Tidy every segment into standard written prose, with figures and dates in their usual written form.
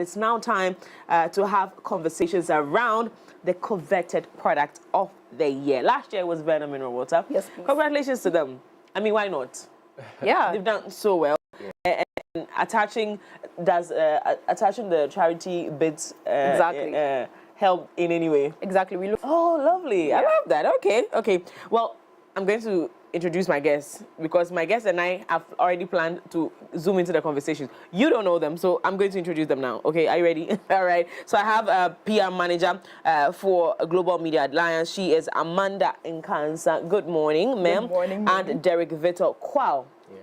It's now time to have conversations around the coveted product of the year. Last year was Venom Mineral Water. Yes, please. Congratulations to them. I mean, why not? Yeah. They've done so well. Yeah. And attaching the charity bits exactly. Help in any way? Exactly. We look. Oh, lovely. Yeah. I love that. Okay. Well, I'm going to introduce my guests because my guests and I have already planned to zoom into the conversations. You don't know them, so I'm going to introduce them now. Okay, are you ready? All right. So I have a PR manager for Global Media Alliance. She is Amanda Nkansah. Good morning, ma'am. Good morning. And Derrick Vittor. Wow. Yeah.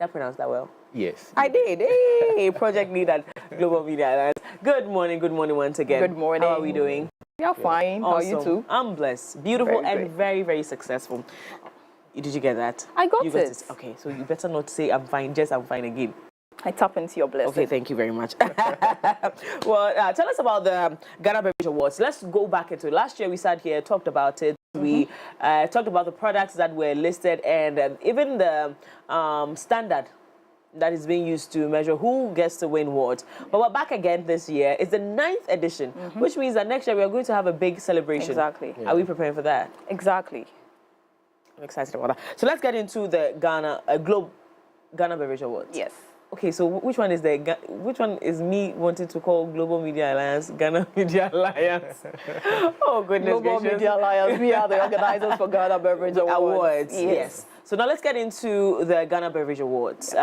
Did I pronounce that well? Yes. I did. Hey, project lead at Global Media Alliance. Good morning once again. Good morning. How are we doing? You're fine. Awesome. How are you too? I'm blessed. Beautiful and very, very successwell. Did you get that? I got it. Okay, so you better not say I'm fine, just I'm fine again. I tap into your blessing. Okay, thank you very much. Well, tell us about the Ghana Beverage Awards. Let's go back into it. Last year we sat here, talked about it. We talked about the products that were listed and even the standard that is being used to measure who gets to win what. But we're back again this year. It's the 9th edition, which means that next year we are going to have a big celebration. Exactly. Yeah. Are we preparing for that? Exactly. I'm excited about that. So let's get into the Ghana Beverage Awards. Yes. Okay, so which one is me wanting to call Global Media Alliance, Ghana Media Alliance? Oh, goodness Global gracious. Media Alliance, we are the organizers for Ghana Beverage Awards. Yes. So now let's get into the Ghana Beverage Awards.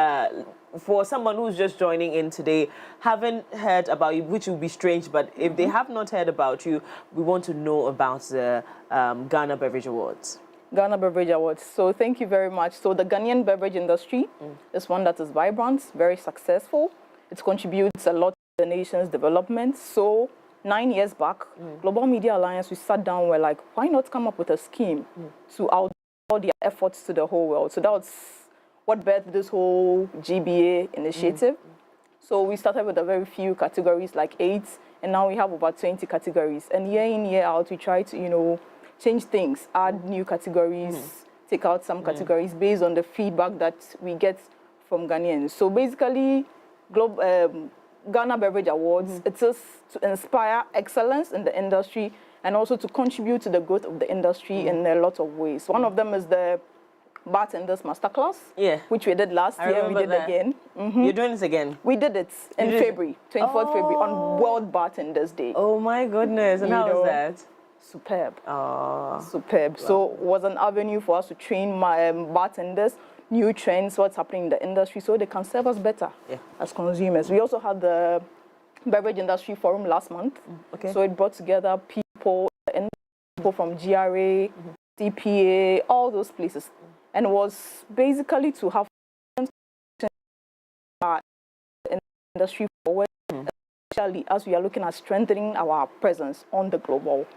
For someone who's just joining in today, haven't heard about you, which would be strange, but if they have not heard about you, we want to know about the Ghana Beverage Awards. Ghana Beverage Awards. So thank you very much. So the Ghanaian beverage industry is one that is vibrant, very successful. It contributes a lot to the nation's development. So 9 years back, Global Media Alliance, we sat down, we're like, why not come up with a scheme to outdoor their efforts to the whole world? So that was what birthed this whole GBA initiative. So we started with a very few categories, like 8, and now we have about 20 categories. And year in, year out, we try to, change things, add new categories, take out some categories based on the feedback that we get from Ghanaians. So basically, Ghana Beverage Awards, it is to inspire excellence in the industry and also to contribute to the growth of the industry in a lot of ways. One of them is the Bartenders Masterclass, which we did last year, we did it again. You're doing this again? We did it in February, 24th February, on World Bartenders Day. Oh my goodness, and how was that? Superb. Superb. Wow. So it was an avenue for us to train bartenders, new trends, what's happening in the industry, so they can serve us better as consumers. We also had the Beverage Industry Forum last month. So it brought together people from GRA, CPA, all those places. And it was basically to have the industry forward, especially as we are looking at strengthening our presence on the global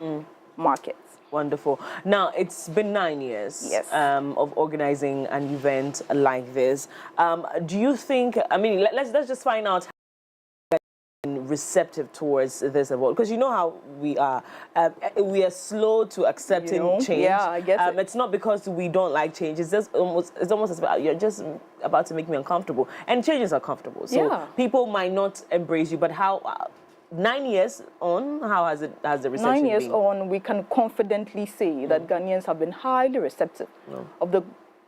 markets. Wonderful. Now, it's been 9 years of organizing an event like this. Do you think, I mean, let's just find out how receptive towards this award, because you know how we are slow to accepting change. Yeah, I guess it's not because we don't like change. It's just almost as about you're just about to make me uncomfortable, and changes are comfortable. So people might not embrace you, but how? 9 years on, how has the reception 9 years been? on, we can confidently say that Ghanaians have been highly receptive of the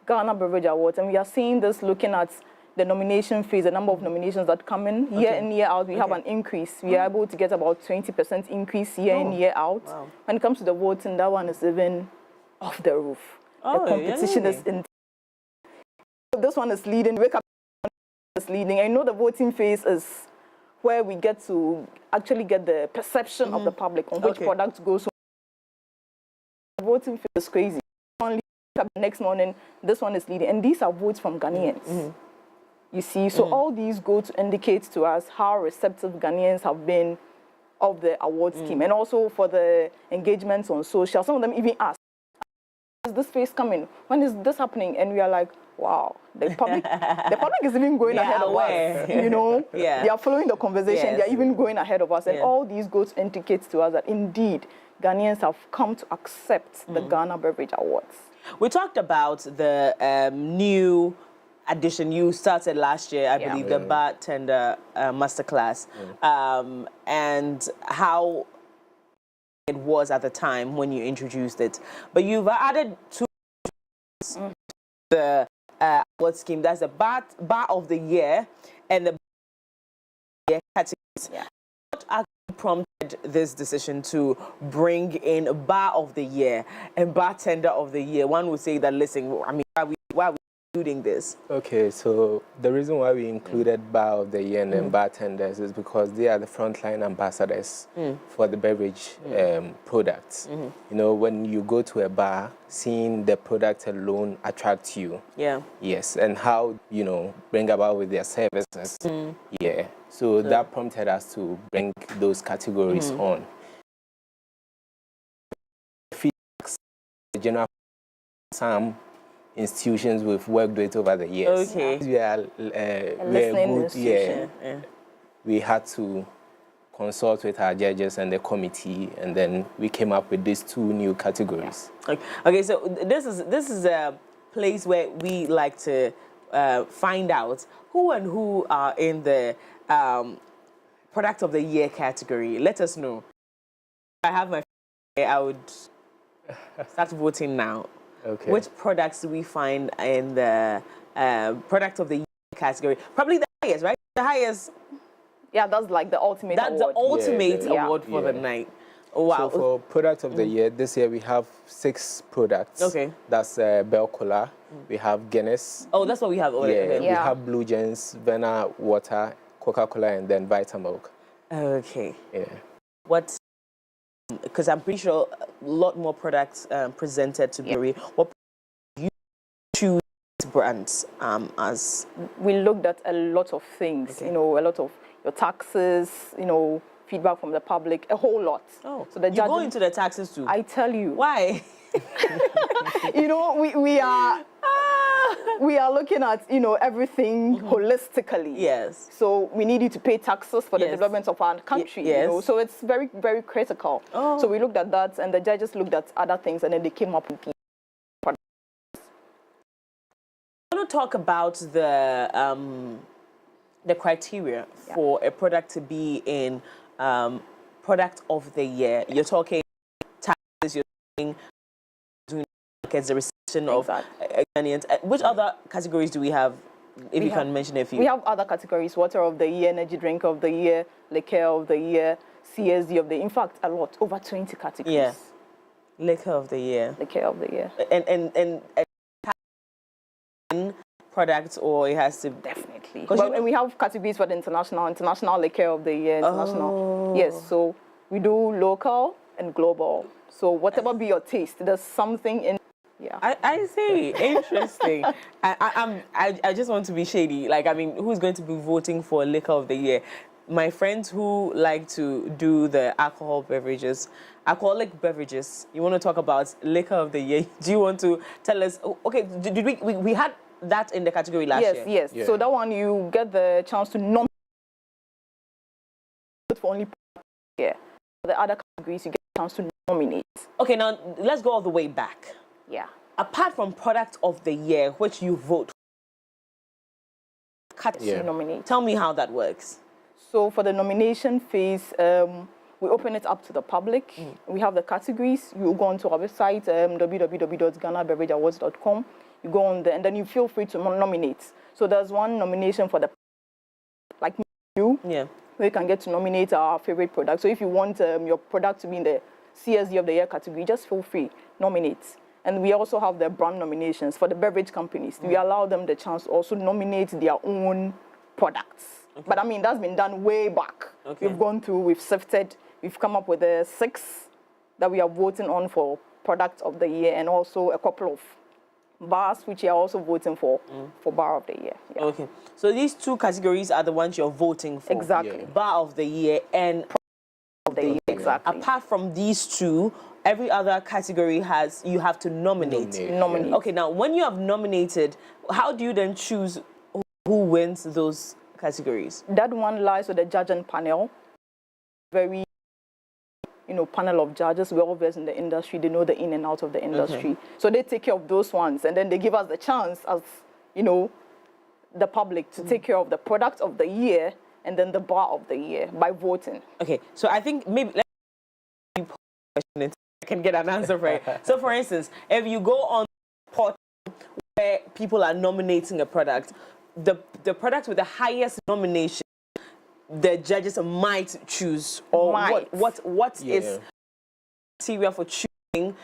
Ghana Beverage Awards, and we are seeing this looking at the nomination phase, the number of nominations that come in year in, year out. We have an increase. We are able to get about 20% increase year in, year out. Wow. When it comes to the voting, that one is even off the roof. The competition is in. This one is leading. Wake Up is leading. I know the voting phase is where we get to actually get the perception of the public on which product goes. The voting phase is crazy. Only the next morning, this one is leading. And these are votes from Ghanaians. You see, so all these go to indicate to us how receptive Ghanaians have been of the award scheme. And also for the engagements on social. Some of them even ask, is this phase coming? When is this happening? And we are like, wow, the public is even going ahead of us. They are following the conversation. They are even going ahead of us. And all these go to indicate to us that indeed Ghanaians have come to accept the Ghana Beverage Awards. We talked about the new addition. You started last year, I believe, the bartender masterclass, and how it was at the time when you introduced it. But you've added two the award scheme. That's the bar of the year and the year categories. Yeah. What actually prompted this decision to bring in bar of the year and bartender of the year? One would say that, listen, I mean, why are we including this? Okay, so the reason why we included bar of the year and then bartenders is because they are the frontline ambassadors for the beverage products. You know, when you go to a bar, seeing the product alone attracts you. Yeah. Yes, and how, you know, bring about with their services. Yeah, so that prompted us to bring those categories on. Feedbacks, the general, some institutions we've worked with over the years. Okay. We are good. Yeah. We had to consult with our judges and the committee, and then we came up with these two new categories. Okay, so this is a place where we like to find out who are in the product of the year category. Let us know. I have my. I would start voting now. Okay. Which products do we find in the product of the year category? Probably the highest, right? The highest. Yeah, that's like the ultimate That's award. the ultimate award for the night. Oh, wow. So for product of the year, this year we have 6 products. Okay. That's Bell Cola. We have Guinness. Oh, that's what we have already. We have Blue Gens, Vena Water, Coca-Cola, and then Vitamilk. Okay. Yeah. What? Because I'm pretty sure a lot more products presented to Brewery. What you choose brands as? We looked at a lot of things, you know, a lot of your taxes, you know, feedback from the public, a whole lot. Oh, so the you go into the taxes too? I tell you. Why? You know, we are looking at, you know, everything holistically. Yes. So we need you to pay taxes for the development of our country. Yes. You know? So it's very, very critical. Oh. So we looked at that, and the judges looked at other things, and then they came up with products. I want to talk about the criteria for a product to be in product of the year. You're talking taxes, you're talking the reception of Ghanaians. Which other categories do we have? If you can mention a few. We have other categories: water of the year, energy drink of the year, liquor of the year, CSD of the year. In fact, a lot, over 20 categories. Yeah. Liquor of the year. Liquor of the year. And products, or it has to definitely. Well, and we have categories for the international liquor of the year, international. Yes, so we do local and global. So whatever be your taste, there's something in. Yeah. I see. Interesting. I just want to be shady. Like, I mean, who's going to be voting for liquor of the year? My friends who like to do the alcoholic beverages. You want to talk about liquor of the year? Do you want to tell us? Okay, did we had that in the category last year? Yes. Yeah. So that one you get the chance to nominate for only year. For the other categories you get the chance to nominate. Okay, now let's go all the way back. Yeah. Apart from product of the year, which you vote to nominate. Tell me how that works. So for the nomination phase, we open it up to the public. We have the categories. You go onto our website, www.ghanabeverageawards.com. You go on there, and then you feel free to nominate. So there's one nomination for the, like you, where you can get to nominate our favorite product. So if you want your product to be in the CSD of the year category, just feel free, nominate. And we also have the brand nominations for the beverage companies. We allow them the chance to also nominate their own products. Okay. But I mean, that's been done way back. Okay. We've gone through, we've sifted, we've come up with the 6 that we are voting on for product of the year, and also a couple of bars which you are also voting for bar of the year. Yeah. Okay. So these 2 categories are the ones you're voting for. Exactly. Bar of the year and of the year. Exactly. Apart from these 2, every other category you have to nominate. Nominate. Okay, now when you have nominated, how do you then choose who wins those categories? That one lies with the judging panel. Very, panel of judges. We're all versed in the industry. They know the in and out of the industry. Okay. So they take care of those ones, and then they give us the chance as, the public to take care of the product of the year and then the bar of the year by voting. Okay, so I think maybe let's question I can get an answer for it. So, for instance, if you go on the portal where people are nominating a product, the product with the highest nomination, the judges might choose, or what is criteria for choosing,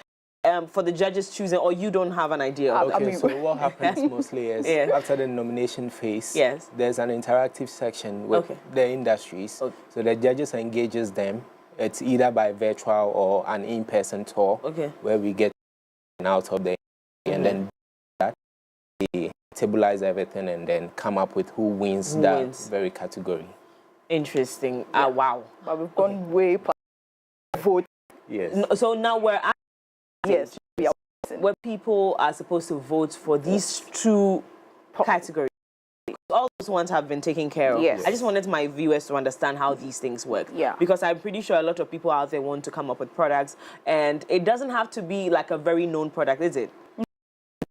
for the judges choosing, or you don't have an idea? Okay, so what happens mostly is after the nomination phase, there's an interactive section with the industries. So the judges engages them. It's either by virtual or an in-person tour where we get out of the and then they stabilize everything and then come up with who wins that very category. Interesting. Wow. But we've gone way past vote. Yes. So now we're at where people are supposed to vote for these two categories. All those ones have been taken care of. Yes. I just wanted my viewers to understand how these things work. Yeah. Because I'm pretty sure a lot of people out there want to come up with products, and it doesn't have to be like a very known product, is it?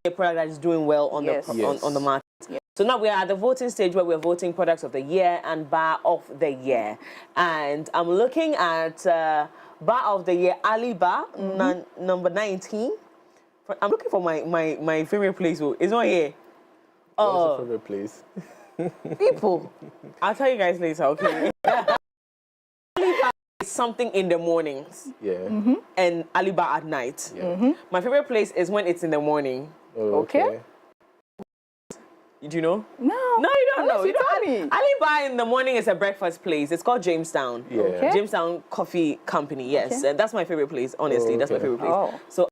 A product that is doing well on the market. Yes. So now we are at the voting stage where we're voting products of the year and bar of the year. And I'm looking at bar of the year, Ali Bar, number 19. I'm looking for my favorite place. It's not here. What's your favorite place? People. I'll tell you guys later, okay? Alibar is something in the mornings. Yeah. And Alibar at night. Yeah. My favorite place is when it's in the morning. Oh, okay. Do you know? No. No, you don't know. You don't know. Alibar in the morning is a breakfast place. It's called Jamestown. Yeah. Okay. Jamestown Coffee Company, yes. That's my favorite place, honestly. That's my favorite place. Oh. So,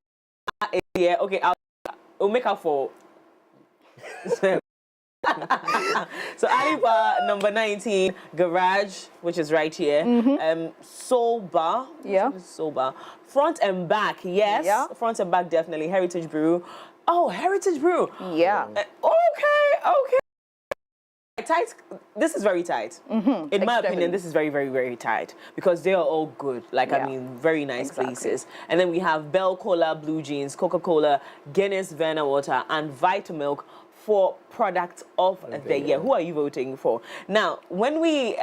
yeah, okay, I'll make up for... So Alibar number 19, Garage, which is right here. Soul Bar. Yeah. Soul Bar. Front and back, yes. Yeah. Front and back, definitely. Heritage Brew. Oh, Heritage Brew. Yeah. Okay. Tight. This is very tight. In my opinion, this is very, very, very tight because they are all good. Like, I mean, very nice places. And then we have Bell Cola, Blue Jeans, Coca-Cola, Guinness, Vanna Water, and Vitamilk for product of the year. Who are you voting for? Now, when we,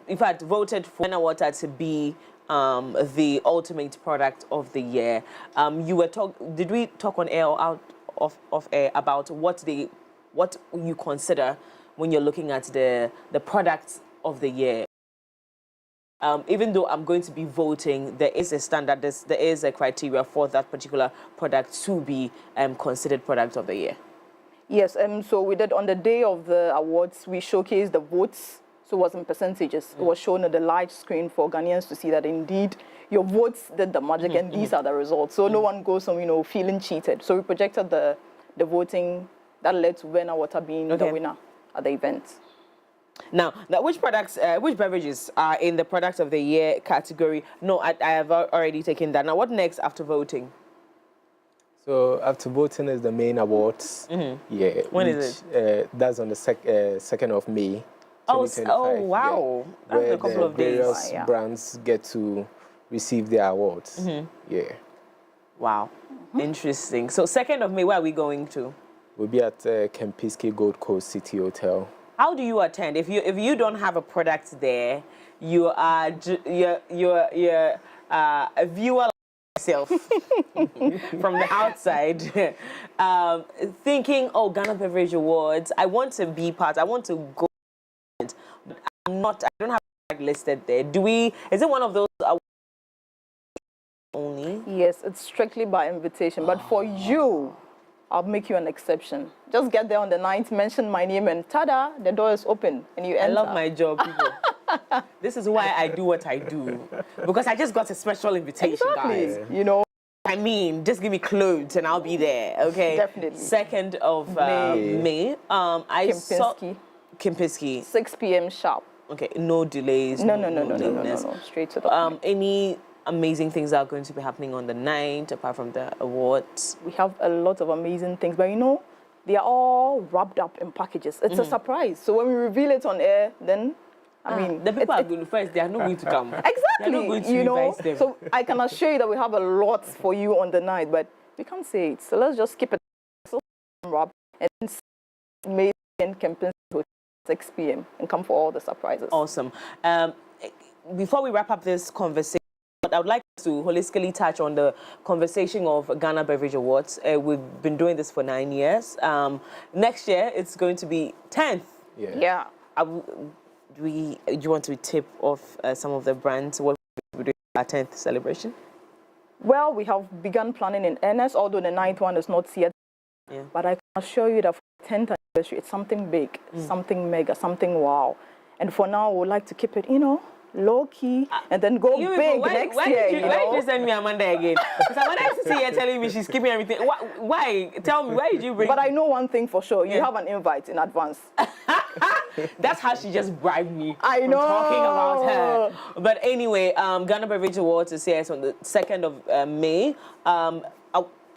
in fact, voted for Vanna Water to be the ultimate product of the year, did we talk on air or out of air about what you consider when you're looking at the products of the year? Even though I'm going to be voting, there is a standard, there is a criteria for that particular product to be considered product of the year. Yes, so we did on the day of the awards, we showcased the votes. So it was in percentages. It was shown on the large screen for Ghanaians to see that indeed your votes did the magic and these are the results. So no one goes home, feeling cheated. So we projected the voting that led to Vanna Water being the winner at the event. Now which products, which beverages are in the product of the year category? No, I have already taken that. Now what next after voting? So after voting is the main awards. Yeah. When is it? That's on the 2nd of May. Oh wow. Yeah, That's a couple of days. Various brands get to receive their awards. Yeah. Wow. Interesting. So 2nd of May, where are we going to? We'll be at Kempisky Gold Coast City Hotel. How do you attend? If you don't have a product there, you are you're a viewer like myself from the outside, thinking, oh, Ghana Beverage Awards, I want to be part. I want to go, but I don't have a product listed there. Is it one of those awards only? Yes, it's strictly by invitation. But for you, I'll make you an exception. Just get there on the 9th, mention my name, and tada, the door is open, and you enter. I love my job, people. This is why I do what I do. Because I just got a special invitation, guys. I mean, just give me clothes and I'll be there, okay? Definitely. 2nd of May. I saw Kempisky. 6 p.m. sharp. Okay, no delays. No. Straight to the point. Any amazing things are going to be happening on the 9th, apart from the awards? We have a lot of amazing things, but they are all wrapped up in packages. It's a surprise. So when we reveal it on air, then, the people are going to first, they are not going to come. Exactly. They're not going to revise them. So I can assure you that we have a lot for you on the night, but we can't say it. So let's just keep it wrapped and May and Campus 6 p.m. and come for all the surprises. Awesome. Before we wrap up this conversation, I would like to holistically touch on the conversation of Ghana Beverage Awards. We've been doing this for 9 years. Next year, it's going to be 10th. Yeah. Do you want to tip off some of the brands what we're doing our 10th celebration? Well, we have begun planning in earnest, although the 9th one is not yet. Yeah. But I can assure you that for the 10th anniversary, it's something big, something mega, something wow. And for now, we would like to keep it, low key, and then go big next year. Why did you send me Amanda again? Because Amanda is here telling me she's keeping everything. Why? Tell me, why did you bring? But I know one thing for sure. You have an invite in advance. That's how she just bribed me. I know. From talking about her. But anyway, Ghana Beverage Awards is here. It's on the 2nd of May.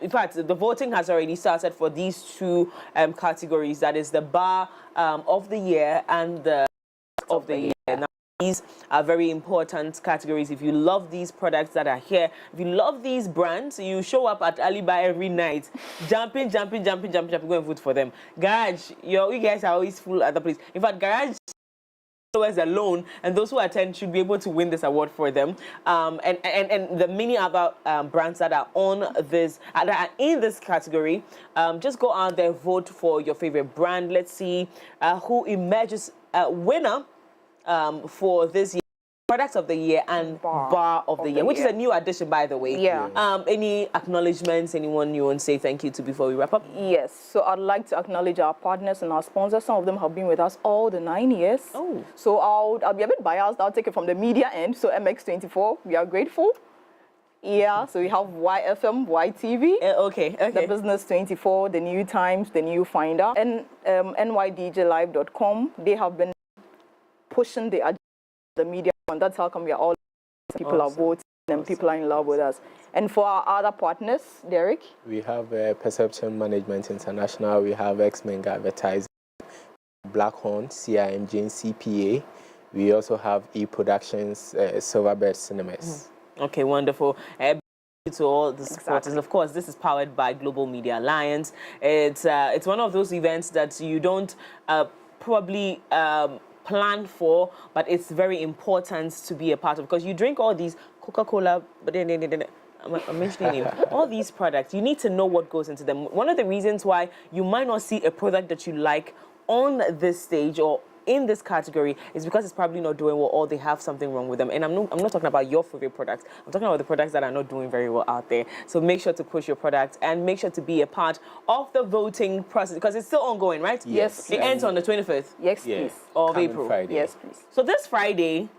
In fact, the voting has already started for these two categories. That is the Bar of the Year and the of the Year. Now, these are very important categories. If you love these products that are here, if you love these brands, you show up at Alibi every night, jumping, go and vote for them. Garage, you guys are always full at the place. In fact, Garage followers alone, and those who attend should be able to win this award for them. And the many other brands that are on this, that are in this category, just go out there, vote for your favorite brand. Let's see who emerges winner for this year. Products of the Year and Bar of the Year, which is a new addition, by the way. Yeah. Any acknowledgements, anyone you want to say thank you to before we wrap up? Yes. So I'd like to acknowledge our partners and our sponsors. Some of them have been with us all the 9 years. Oh. So I'll be a bit biased. I'll take it from the media end. So MX24, we are grateful. Yeah. So we have YFM, YTV. Okay. The Business 24, the New Times, the New Finder, and nydjlive.com. They have been pushing the media, and that's how come we are all people are voting and people are in love with us. And for our other partners, Derrick, we have Perception Management International, we have X-Menga Advertising, Blackhorn, CIMG, CPA. We also have E-Productions, Silverbird Cinemas. Okay, wonderful. To all the supporters. Of course, this is powered by Global Media Alliance. It's one of those events that you don't probably plan for, but it's very important to be a part of, because you drink all these Coca-Cola, but then I'm mentioning all these products. You need to know what goes into them. One of the reasons why you might not see a product that you like on this stage or in this category is because it's probably not doing well, or they have something wrong with them. And I'm not talking about your favorite products. I'm talking about the products that are not doing very well out there. So make sure to push your products and make sure to be a part of the voting process, because it's still ongoing, right? Yes. It ends on the 25th. Yes, please. Of April. Friday. Yes, please. So this Friday,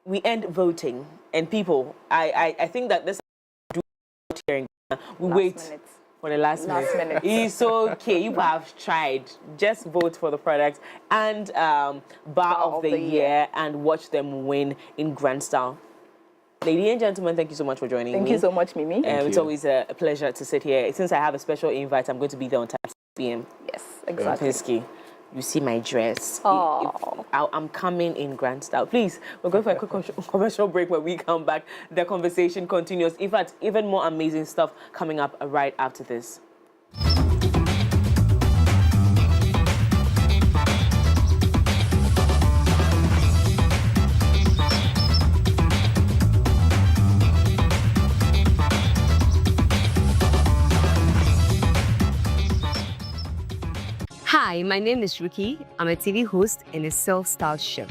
we end voting, and people, I think that this hearing, we wait for the last minute. It's okay. You have tried. Just vote for the product and Bar of the Year and watch them win in grand style. Ladies and gentlemen, thank you so much for joining me. Thank you so much, Mimi. It's always a pleasure to sit here. Since I have a special invite, I'm going to be there on time 6 p.m. Yes, exactly. You see my dress. Oh. I'm coming in grand style. Please, we're going for a quick commercial break. When we come back, the conversation continues. In fact, even more amazing stuff coming up right after this. Hi, my name is Ruki. I'm a TV host and a self-styled chef.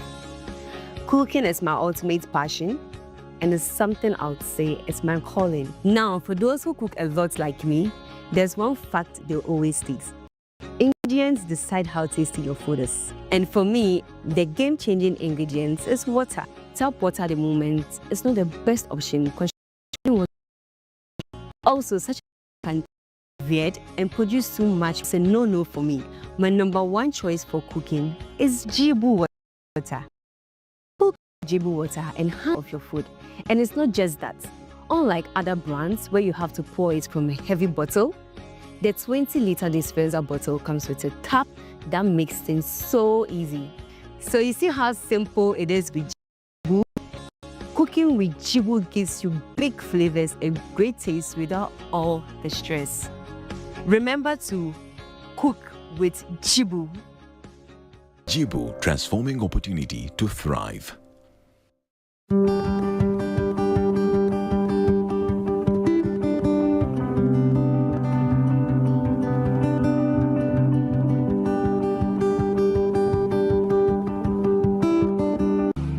Cooking is my ultimate passion, and it's something I would say is my calling. Now, for those who cook a lot like me, there's one fact they'll always state. Ingredients decide how tasty your food is. And for me, the game-changing ingredient is water. Tap water at the moment is not the best option. Also, such can weird and produce too much. It's a no-no for me. My number one choice for cooking is Jibu water. Cook Jibu water and half of your food. And it's not just that. Unlike other brands where you have to pour it from a heavy bottle, the 20-liter dispenser bottle comes with a tap that makes things so easy. So you see how simple it is with Jibu? Cooking with Jibu gives you big flavors and great taste without all the stress. Remember to cook with Jibu. Jibu, transforming opportunity to thrive.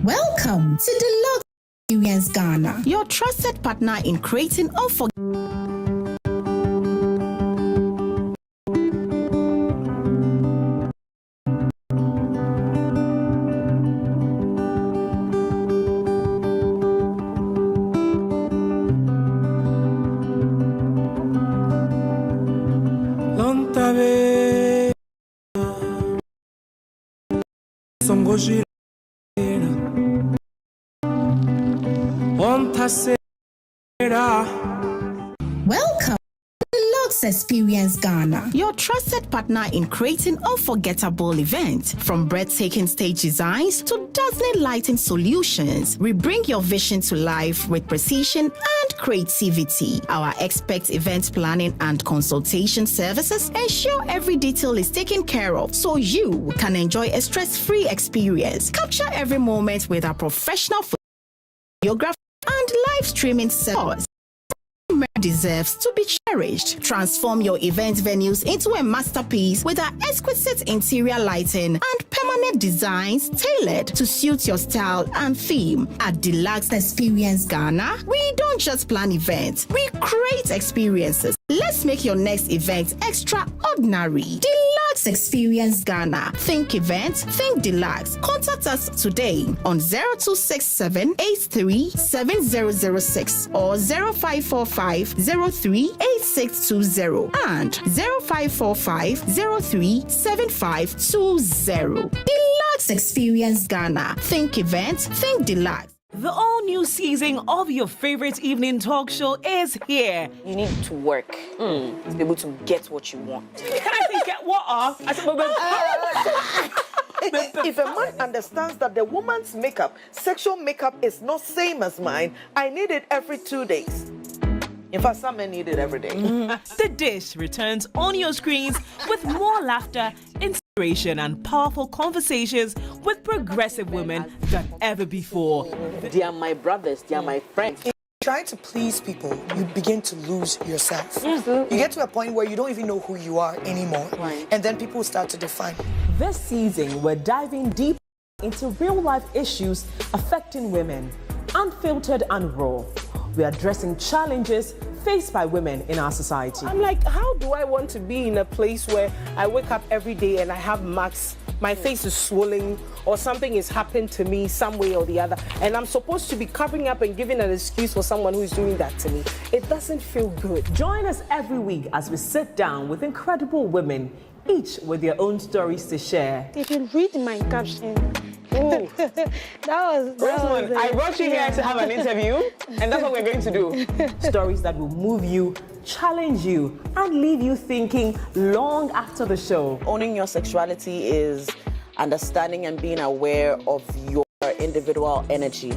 Welcome to the Experience Ghana, your trusted partner in creating unforgettable. Welcome to the Lux Experience Ghana, your trusted partner in creating unforgettable events. From breathtaking stage designs to dazzling lighting solutions, we bring your vision to life with precision and creativity. Our expert event planning and consultation services ensure every detail is taken care of so you can enjoy a stress-free experience. Capture every moment with our professional photography and live streaming service. Deserves to be cherished. Transform your event venues into a masterpiece with our exquisite interior lighting and permanent designs tailored to suit your style and theme. At Deluxe Experience Ghana, we don't just plan events, we create experiences. Let's make your next event extraordinary. Deluxe Experience Ghana. Think events, think Deluxe. Contact us today on 0267 83 7006 or 0545 038620 and 0545 037520. Deluxe Experience Ghana. Think events, think Deluxe. The all-new season of your favorite evening talk show is here. You need to work to be able to get what you want. Can I think get what off? I said, if a man understands that the woman's makeup, sexual makeup, is not same as mine, I need it every 2 days. In fact, some men need it every day. The Dish returns on your screens with more laughter, inspiration, and powerful conversations with progressive women than ever before. They are my brothers, they are my friends. Trying to please people, you begin to lose yourself. You get to a point where you don't even know who you are anymore. And then people start to define you. This season, we're diving deep into real-life issues affecting women, unfiltered and raw. We're addressing challenges faced by women in our society. I'm like, how do I want to be in a place where I wake up every day and I have marks, my face is swollen, or something has happened to me some way or the other, and I'm supposed to be covering up and giving an excuse for someone who is doing that to me? It doesn't feel good. Join us every week as we sit down with incredible women, each with their own stories to share. If you read my caption, that was I brought you here to have an interview, and that's what we're going to do. Stories that will move you, challenge you, and leave you thinking long after the show. Owning your sexuality is understanding and being aware of your individual energy.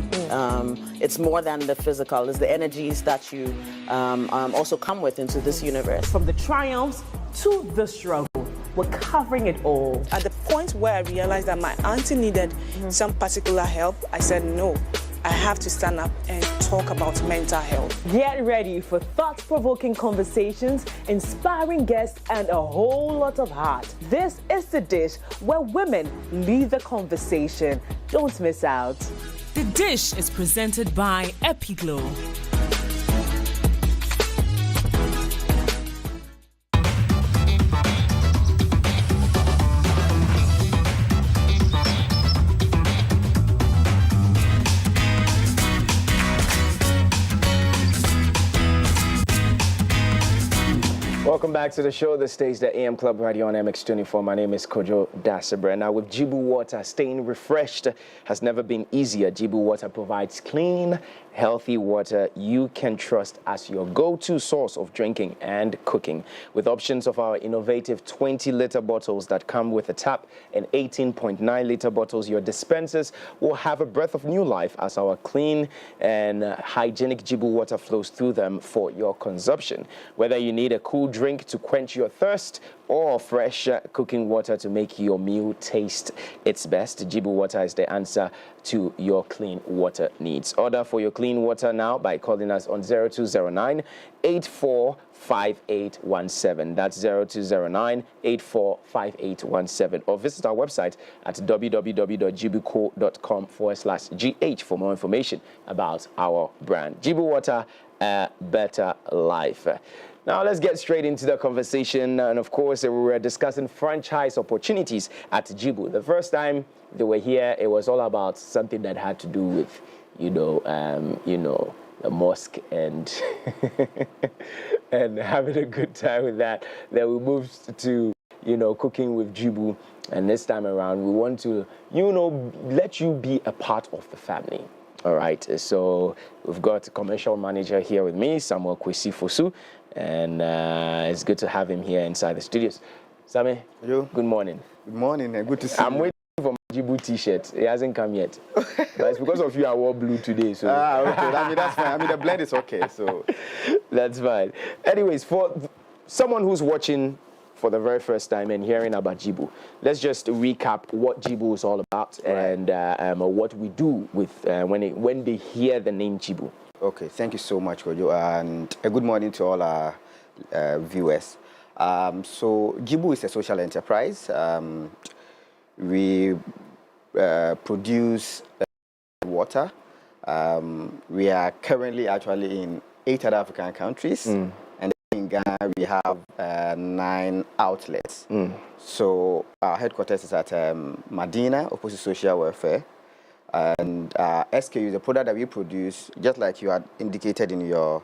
It's more than the physical, it's the energies that you also come with into this universe. From the triumphs to the struggle, we're covering it all. At the point where I realized that my auntie needed some particular help, I said, no, I have to stand up and talk about mental health. Get ready for thought-provoking conversations, inspiring guests, and a whole lot of heart. This is The Dish, where women lead the conversation. Don't miss out. The Dish is presented by Epiglow. Welcome back to the show. This stays the AM Club Radio on MX24. My name is Kojo Dasabre. Now, with Jibu water, staying refreshed has never been easier. Jibu water provides clean, healthy water you can trust as your go-to source of drinking and cooking. With options of our innovative 20-liter bottles that come with a tap and 18.9-liter bottles, your dispensers will have a breath of new life as our clean and hygienic Jibu water flows through them for your consumption. Whether you need a cool drink drink to quench your thirst, or fresh cooking water to make your meal taste its best, Jibu water is the answer to your clean water needs. Order for your clean water now by calling us on 0209 845817. That's 0209 845817. Or visit our website at www.jibuco.com/GH for more information about our brand. Jibu water, a better life. Now let's get straight into the conversation, and of course we were discussing franchise opportunities at Jibu. The first time they were here, it was all about something that had to do with, the mosque and and having a good time with that. Then we moved to cooking with Jibu, and this time around we want to let you be a part of the family. All right, so we've got a commercial manager here with me, Samuel Kwesi Fosu, and it's good to have him here inside the studios. Sammy, good morning. Good morning, and good to see you. I'm waiting for my Jibu t-shirt. It hasn't come yet. But it's because of you I wore blue today. So. Okay. I mean, that's fine. I mean, the blend is okay, so. That's fine. Anyways, for someone who's watching for the very first time and hearing about Jibu, let's just recap what Jibu is all about, and what we do with when they hear the name Jibu. Okay, thank you so much, Kojo, and a good morning to all our viewers. So Jibu is a social enterprise. We produce water. We are currently actually in 8 other African countries. And in Ghana, we have 9 outlets. So our headquarters is at Medina, opposite social welfare. And SKU, the product that we produce, just like you had indicated in your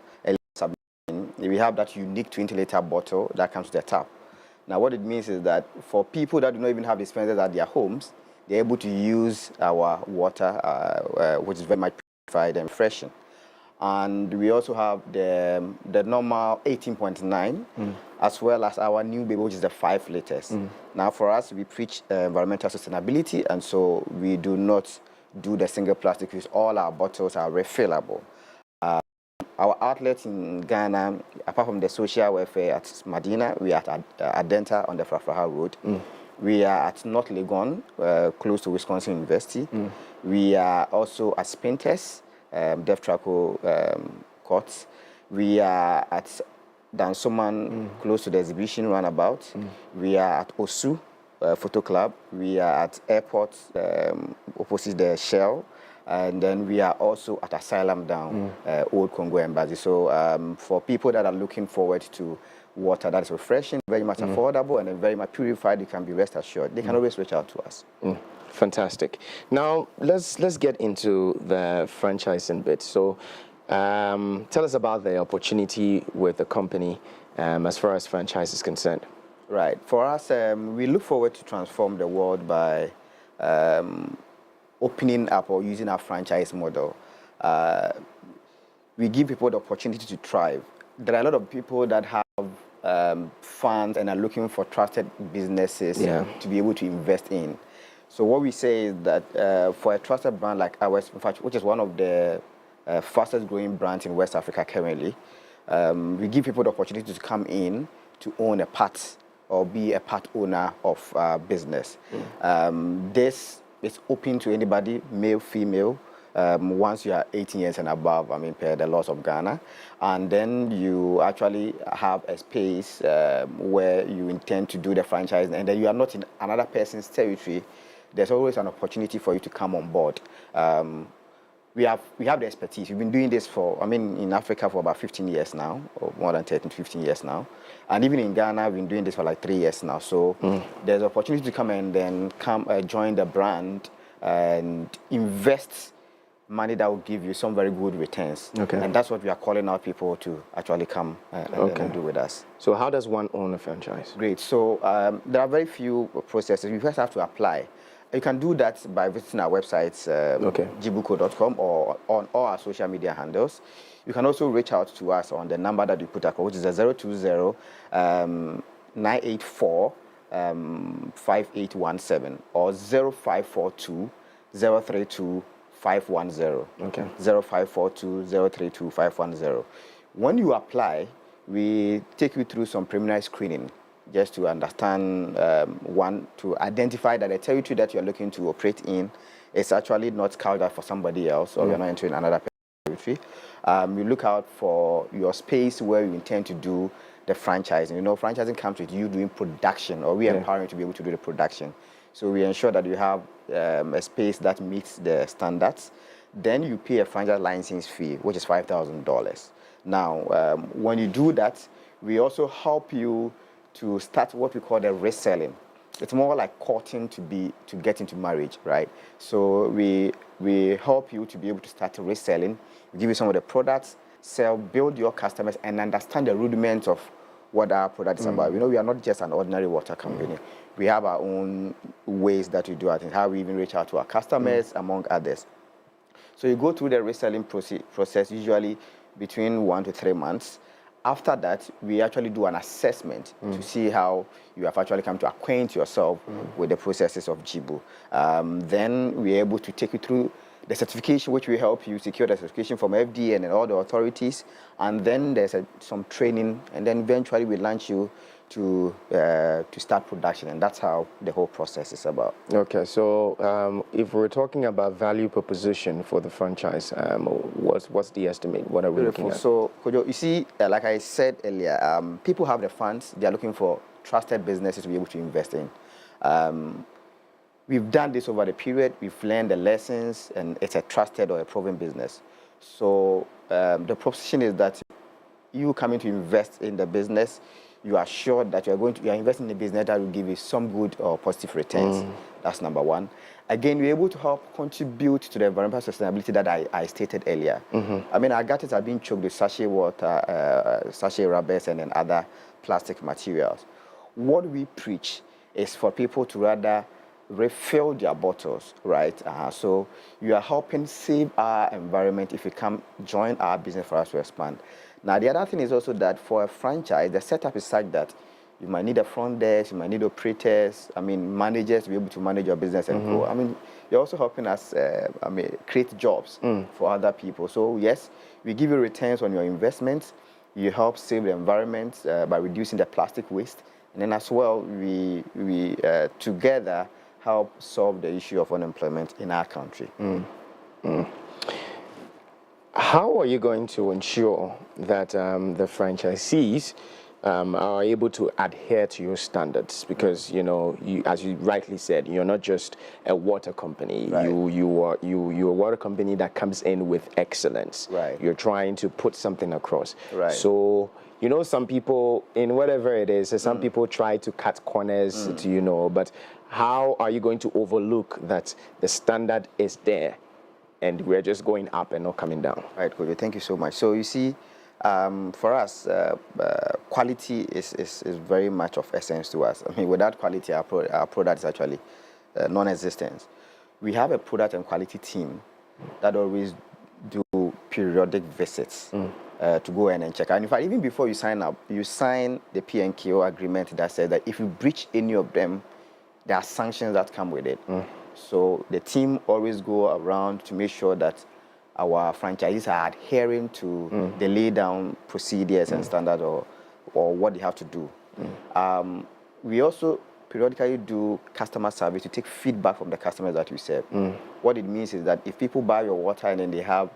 submission, we have that unique 20-liter bottle that comes to the tap. Now, what it means is that for people that do not even have dispensers at their homes, they're able to use our water, which is very much purified and refreshing. And we also have the normal 18.9, as well as our new baby, which is the 5 liters. Now, for us, we preach environmental sustainability, and so we do not do the single plastic use. All our bottles are refillable. Our outlets in Ghana, apart from the social welfare at Medina, we are at Adenta on the Frafraha Road. We are at North Legon, close to Wisconsin University. We are also at Spinters, Def Traco Courts. We are at Dansoman, close to the exhibition roundabout. We are at Osu Photo Club. We are at Airport, opposite the Shell. And then we are also at Asylum Down, Old Congo Embassy. So for people that are looking forward to water that is refreshing, very much affordable, and then very much purified, you can be rest assured. They can always reach out to us. Fantastic. Now, let's get into the franchising bit. So tell us about the opportunity with the company as far as franchise is concerned. Right. For us, we look forward to transform the world by opening up or using our franchise model. We give people the opportunity to thrive. There are a lot of people that have funds and are looking for trusted businesses to be able to invest in. So what we say is that for a trusted brand like ours, which is one of the fastest growing brands in West Africa currently, we give people the opportunity to come in to own a part or be a part owner of business. This is open to anybody, male, female, once you are 18 years and above, I mean, per the laws of Ghana. And then you actually have a space where you intend to do the franchise, and then you are not in another person's territory. There's always an opportunity for you to come on board. We have the expertise. We've been doing this in Africa for about 15 years now, or more than 13, 15 years now. And even in Ghana, we've been doing this for like 3 years now. So there's an opportunity to come and then join the brand and invest money that will give you some very good returns. And that's what we are calling out people to actually come and do with us. So how does one own a franchise? Great. So there are very few processes. You first have to apply. You can do that by visiting our websites, jibuco.com, or on all our social media handles. You can also reach out to us on the number that you put up, which is 020-984-5817 or 0542-032-510. 0542-032-510. When you apply, we take you through some preliminary screening just to understand, to identify that the territory that you're looking to operate in is actually not carved out for somebody else, or you're not entering another territory. You look out for your space where you intend to do the franchising. You know, franchising comes with you doing production, or we empower you to be able to do the production. So we ensure that you have a space that meets the standards. Then you pay a franchise license fee, which is $5,000. Now, when you do that, we also help you to start what we call the reselling. It's more like courting to get into marriage, right? So we help you to be able to start reselling. We give you some of the products, build your customers, and understand the rudiments of what our product is about. You know, we are not just an ordinary water company. We have our own ways that we do it, and how we even reach out to our customers, among others. So you go through the reselling process usually between 1 to 3 months. After that, we actually do an assessment to see how you have actually come to acquaint yourself with the processes of Jibu. Then we're able to take you through the certification, which will help you secure the certification from FDA and all the authorities. And then there's some training, and then eventually we launch you to start production, and that's how the whole process is about. Okay, so if we're talking about value proposition for the franchise, what's the estimate? What are we looking at? So, Kojo, you see, like I said earlier, people have the funds. They are looking for trusted businesses to be able to invest in. We've done this over the period. We've learned the lessons, and it's a trusted or a proven business. So the proposition is that you coming to invest in the business, you are sure that you are investing in a business that will give you some good or positive returns. That's number one. Again, we're able to help contribute to the environmental sustainability that I stated earlier. I mean, our gutters are being choked with sachet water, sachet rubbers, and then other plastic materials. What we preach is for people to rather refill their bottles, right? So you are helping save our environment if you come join our business for us to expand. Now, the other thing is also that for a franchise, the setup is such that you might need a front desk, you might need operators, managers to be able to manage your business and grow. You're also helping us, create jobs for other people. So yes, we give you returns on your investments. You help save the environment by reducing the plastic waste. And then as well, we together help solve the issue of unemployment in our country. How are you going to ensure that the franchisees are able to adhere to your standards? Because as you rightly said, you're not just a water company. Right. You're a water company that comes in with excellence. Right. You're trying to put something across. Right. So some people in whatever it is, some people try to cut corners but how are you going to overlook that the standard is there and we're just going up and not coming down? Right, Kojo, thank you so much. So you see, for us, quality is very much of essence to us. Without quality, our product is actually non-existent. We have a product and quality team that always do periodic visits to go in and check. And in fact, even before you sign up, you sign the PNKO agreement that says that if you breach any of them, there are sanctions that come with it. So the team always go around to make sure that our franchisees are adhering to the laid down procedures and standards or what they have to do. We also periodically do customer survey to take feedback from the customers that we serve. What it means is that if people buy your water and then they have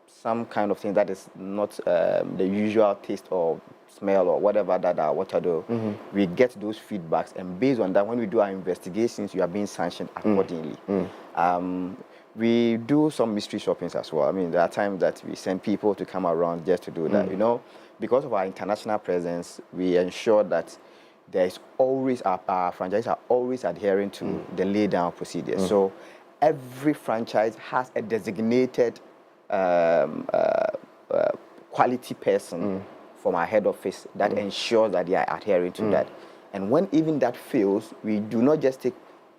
some kind of thing that is not the usual taste or smell or whatever that our water do, we get those feedbacks, and based on that, when we do our investigations, you are being sanctioned accordingly. We do some mystery shoppings as well. There are times that we send people to come around just to do that. Because of our international presence, we ensure that there is always our franchisees are always adhering to the laid down procedures. So every franchise has a designated quality person from our head office that ensures that they are adhering to that. And when even that fails, we do not just take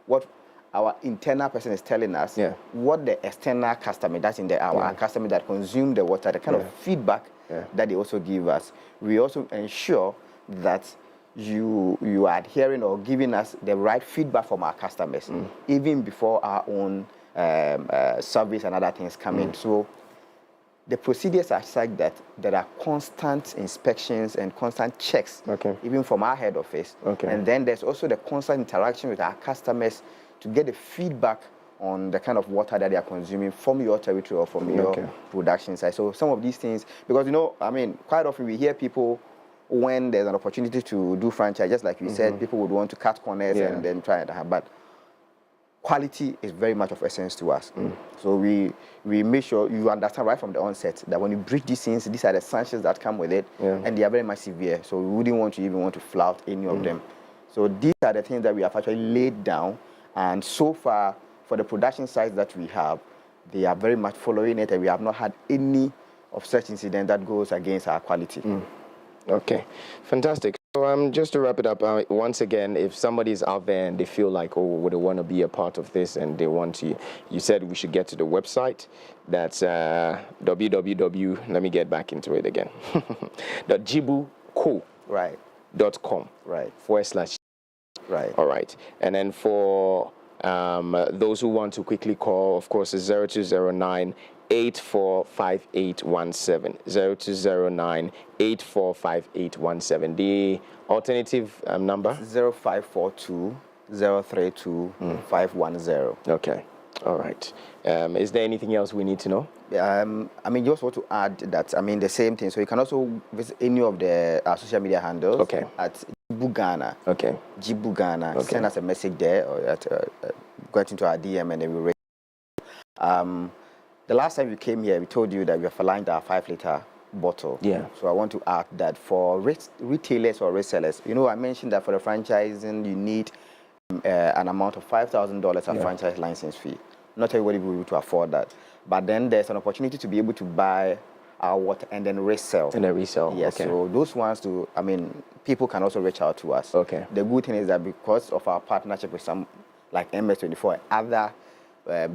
what our internal person is telling us, what the external customer, that's in our customer that consume the water, the kind of feedback that they also give us. We also ensure that you are adhering or giving us the right feedback from our customers, even before our own service and other things come in. So the procedures are such that there are constant inspections and constant checks, even from our head office. And then there's also the constant interaction with our customers to get the feedback on the kind of water that they are consuming from your territory or from your production side. So some of these things, because, you know, I mean, quite often we hear people, when there's an opportunity to do franchise, just like you said, people would want to cut corners and then try it. But quality is very much of essence to us. So we make sure you understand right from the onset that when you breach these things, these are the sanctions that come with it, and they are very much severe. So we wouldn't want to even want to flout any of them. So these are the things that we have actually laid down, and so far, for the production sites that we have, they are very much following it, and we have not had any of such incident that goes against our quality. Okay, fantastic. So just to wrap it up, once again, if somebody's out there and they feel like, oh, would they want to be a part of this and they want to, you said we should get to the website. That's www, let me get back into it again, .jibuco.com. /. All right. And then for those who want to quickly call, of course, it's 0209 845817 0209 845817. The alternative number 0542 032 510. Okay, all right. Is there anything else we need to know? I mean, just want to add that, I mean, the same thing. So you can also visit any of the social media handles at Jibu Ghana. Jibu Ghana. Send us a message there, or get into our DM, and then we'll read. The last time you came here, we told you that we have aligned our 5-liter bottle. So I want to add that for retailers or resellers, you know, I mentioned that for the franchising, you need an amount of $5,000 a franchise license fee. Not everybody will be able to afford that. But then there's an opportunity to be able to buy our water and then resell. Yes, so those ones to, I mean, people can also reach out to us. The good thing is that because of our partnership with some, like MS24 and other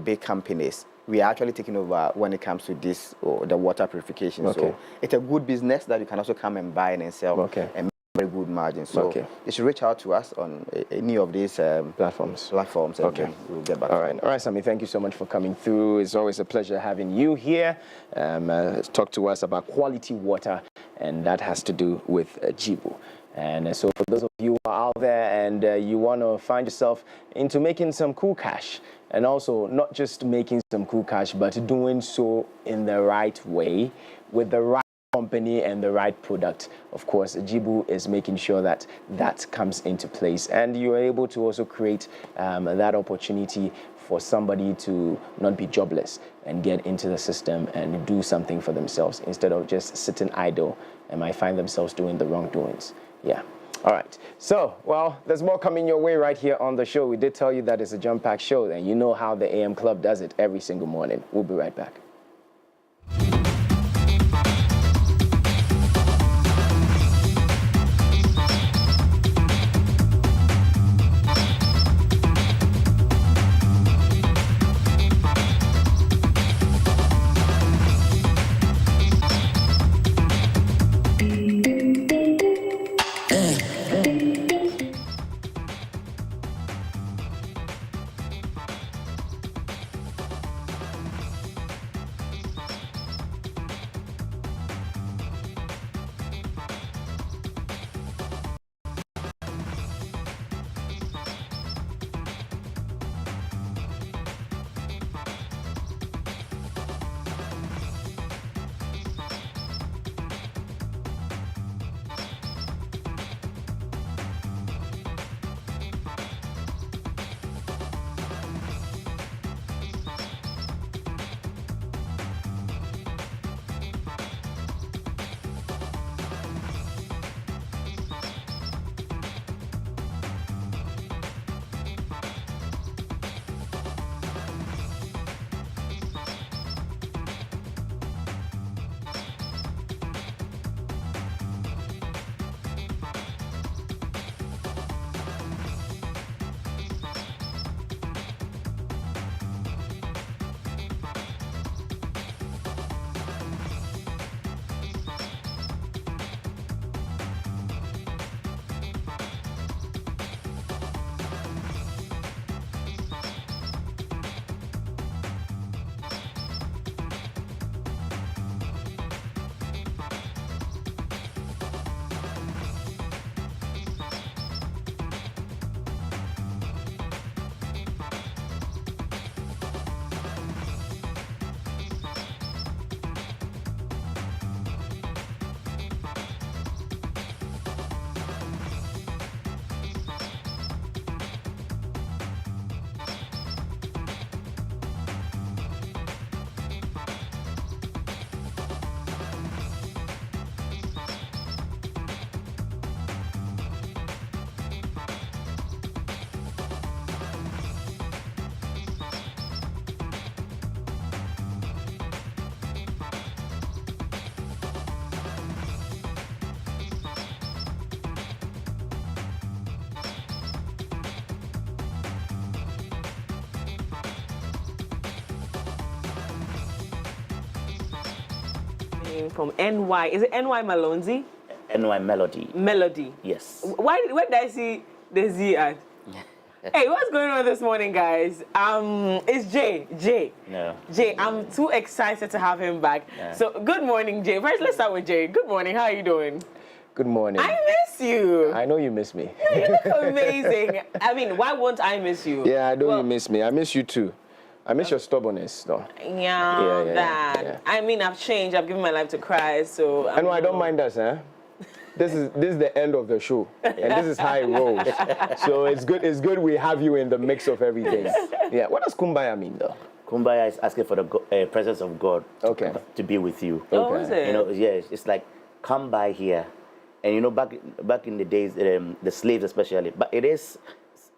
big companies, we are actually taking over when it comes to this, the water purification. So it's a good business that you can also come and buy and sell and make very good margins. So you should reach out to us on any of these platforms and then we'll get back. All right, Sammy, thank you so much for coming through. It's always a pleasure having you here. Talk to us about quality water, and that has to do with Jibu. And so for those of you who are out there and you want to find yourself into making some cool cash, and also not just making some cool cash, but doing so in the right way, with the right company and the right product. Of course, Jibu is making sure that that comes into place, and you're able to also create that opportunity for somebody to not be jobless and get into the system and do something for themselves instead of just sitting idle and might find themselves doing the wrongdoings. All right. So, well, there's more coming your way right here on the show. We did tell you that it's a jam-packed show, and you know how the AM Club does it every single morning. We'll be right back. came from NY. Is it NY Malonzi? NY Melody. Melody. Yes. Where did I see the Z at? Hey, what's going on this morning, guys? It's Jay. No. Jay, I'm too excited to have him back. Yeah. So, good morning, Jay. First, let's start with Jay. Good morning. How are you doing? Good morning. I miss you. I know you miss me. You look amazing. I mean, why won't I miss you? Yeah, I know you miss me. I miss you too. I miss your stubbornness, though. Yeah. I mean, I've changed. I've given my life to Christ, so. I know. I don't mind us, huh? This is the end of the show, and this is how it rolls. So it's good. It's good we have you in the mix of everything. Yeah. What does kumbaya mean, though? Kumbaya is asking for the presence of God. To be with you. Oh, is it? You know, yeah. It's like come by here, and you know, back in the days, the slaves especially, but it is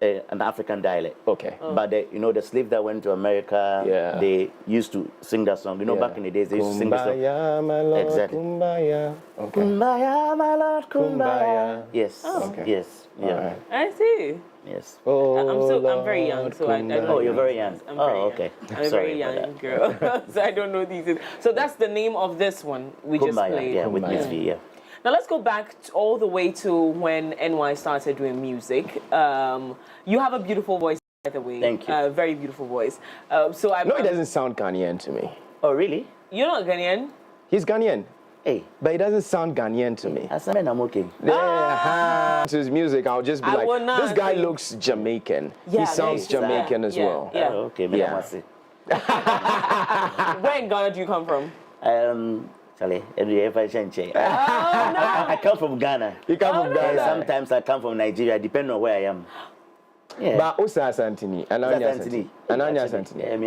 an African dialect. Okay. But the slaves that went to America, they used to sing that song. You know, back in the days, they used to sing the song. Kumbaya, my lord, exactly. kumbaya. Okay. Kumbaya, my lord, kumbaya. Kumbaya. Yes. Oh. Okay. Yes. Yeah. Right. I see. Yes. Oh, I'm very young, so I don't. Oh, you're very young. I'm very okay. Young. I'm a very young girl, so I don't know these things. So that's the name of this one we just Kumbaya, played. yeah, with Miss V, yeah. Now let's go back all the way to when NY started doing music. You have a beautiful voice, by the way. Thank you. Very beautiful voice. No, it doesn't sound Ghanaian to me. Oh, really? You're not Ghanaian? He's Ghanaian. Hey. But it doesn't sound Ghanaian to me. I'm okay. Yeah. To his music, I'll just be this guy looks Jamaican. Yeah, he sounds Jamaican as well. Yeah. Okay, yeah. Where in Ghana do you come from? Charlie, I come from Ghana. You come from Ghana. Sometimes I come from Nigeria, depending on where I am. Yeah. But Usa Santini, Ananya Santini.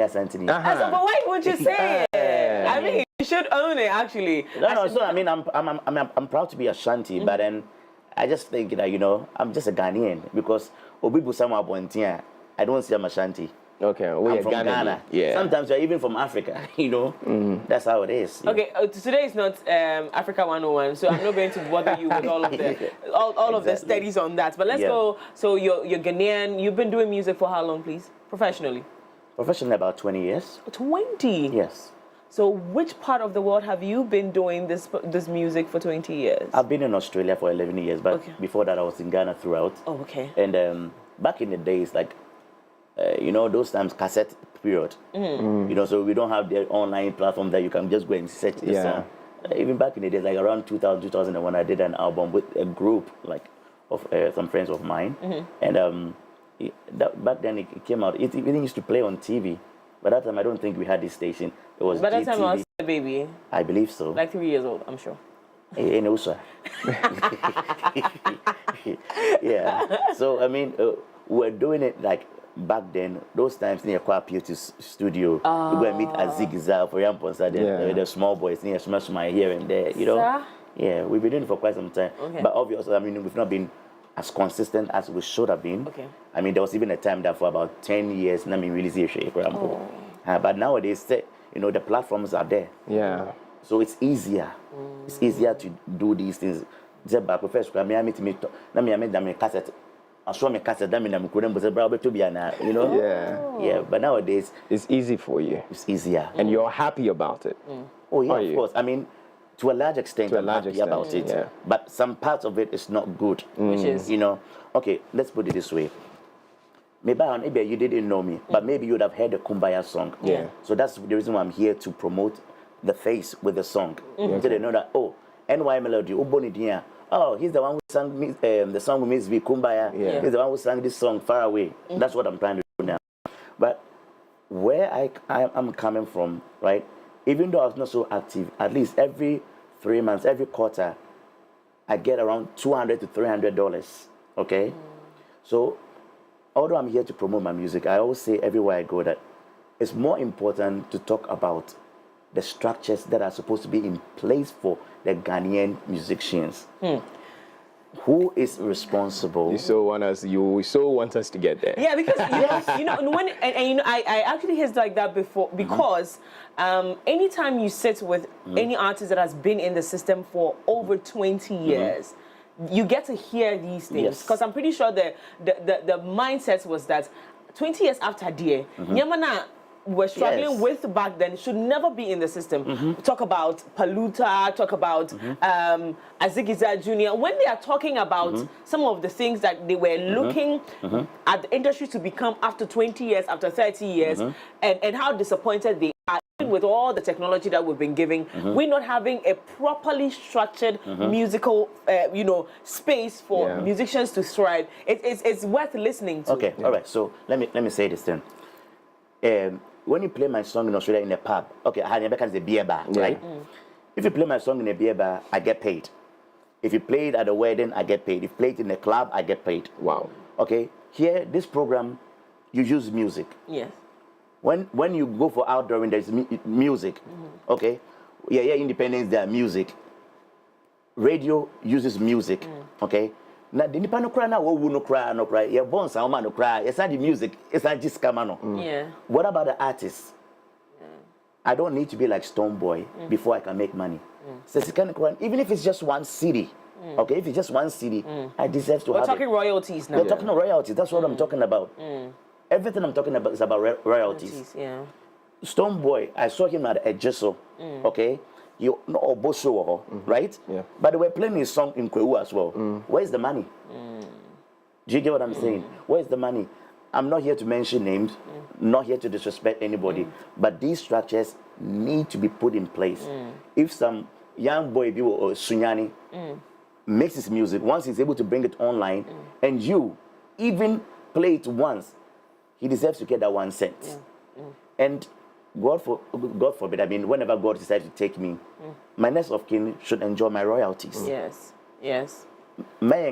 Santini. But why would you say it? I mean, you should own it, actually. No. So I mean, I'm proud to be Ashanti, but then I just think that I'm just a Ghanaian because Obibu Sama Bontia, I don't see I'm Ashanti. Okay, I'm from Ghana. Yeah. Sometimes you're even from Africa, That's how it is. Okay, today is not Africa 101, so I'm not going to bother you with all of the all of the studies on that. But let's go. So you're Ghanaian. You've been doing music for how long, please? Professionally? Professionally, about 20 years. 20? Yes. So which part of the world have you been doing this music for 20 years? I've been in Australia for 11 years, but before that I was in Ghana throughout. Oh, okay. And back in the days, those times cassette period. So we don't have the online platform that you can just go and search the song. Even back in the days, like around 2000, 2001, I did an album with a group of some friends of mine. And back then it came out. It even used to play on TV. By that time, I don't think we had this station. It was by that time I was a baby. I believe so. Like 3 years old, I'm sure. And also. Yeah. So, I mean, we're doing it back then, those times near Kwapiu's studio, we go and meet a Zigzag, for example, the small boys near Smash My here and there, Yeah, we've been doing it for quite some time. Okay. But obviously, I mean, we've not been as consistent as we should have been. Okay. I mean, there was even a time that for about 10 years, I mean, really see for example. But nowadays, the platforms are there. Yeah. So it's easier. It's easier to do these things. I saw me cassette, Yeah, but nowadays it's easy for you. It's easier, and you're happy about it. Oh yeah, of course. I mean, to a large extent, I'm happy about it. Yeah. But some parts of it is not good. Which is, okay, let's put it this way. Maybe you didn't know me, but maybe you would have heard the Kumbaya song. Yeah. So that's the reason why I'm here to promote the face with the song. So they know that NY Melody, oh, he's the one who sang the song with Miss V, Kumbaya. Yeah. He's the one who sang this song, Far Away. That's what I'm trying to do now. But where I'm coming from, right, even though I was not so active, at least every 3 months, every quarter, I get around $200 to $300, okay? So, although I'm here to promote my music, I always say everywhere I go that it's more important to talk about the structures that are supposed to be in place for the Ghanaian musicians. Who is responsible? You so want us to get there. Yeah, because I actually heard like that before because anytime you sit with any artist that has been in the system for over 20 years, you get to hear these things. Because I'm pretty sure the mindset was that 20 years after dear, were struggling Yes. with back then should never be in the system. Talk about Paluta, talk about Azigiza Jr. When they are talking about some of the things that they were looking at the industry to become after 20 years, after 30 years, and how disappointed they are, even with all the technology that we've been giving, we're not having a properly structured musical, space for musicians to thrive. It's worth listening to. Okay, all right. So let me say this then. When you play my song in Australia in a pub, okay, Hanebeka is a beer bar, right? If you play my song in a beer bar, I get paid. If you play it at a wedding, I get paid. If you play it in a club, I get paid. Wow. Okay, here, this program, you use music. Yes. When you go for outdooring, there's music. Okay, yeah, independence, there music. Radio uses music. Okay. Na the nipa no cry na wo no cry no cry. Your bones and woman no cry. It's not the music. It's not just camano. Yeah. What about the artists? I don't need to be like Stone Boy before I can make money. So even if it's just one city, okay, if it's just one city, I deserve to have it. We're talking royalties now. We're talking royalties. That's what I'm talking about. Everything I'm talking about is about royalties. Yeah. Stone Boy, I saw him at Ejiso, okay? You know, Oboso, right? Yeah. But they were playing his song in Kwewu as well. Where's the money? Do you get what I'm saying? Where's the money? I'm not here to mention names, not here to disrespect anybody, but these structures need to be put in place. If some young boy, or Sunyani, makes his music, once he's able to bring it online, and you even play it once, he deserves to get that 1 cent. And God forbid, I mean, whenever God decides to take me, my next of kin should enjoy my royalties. Yes, yes. That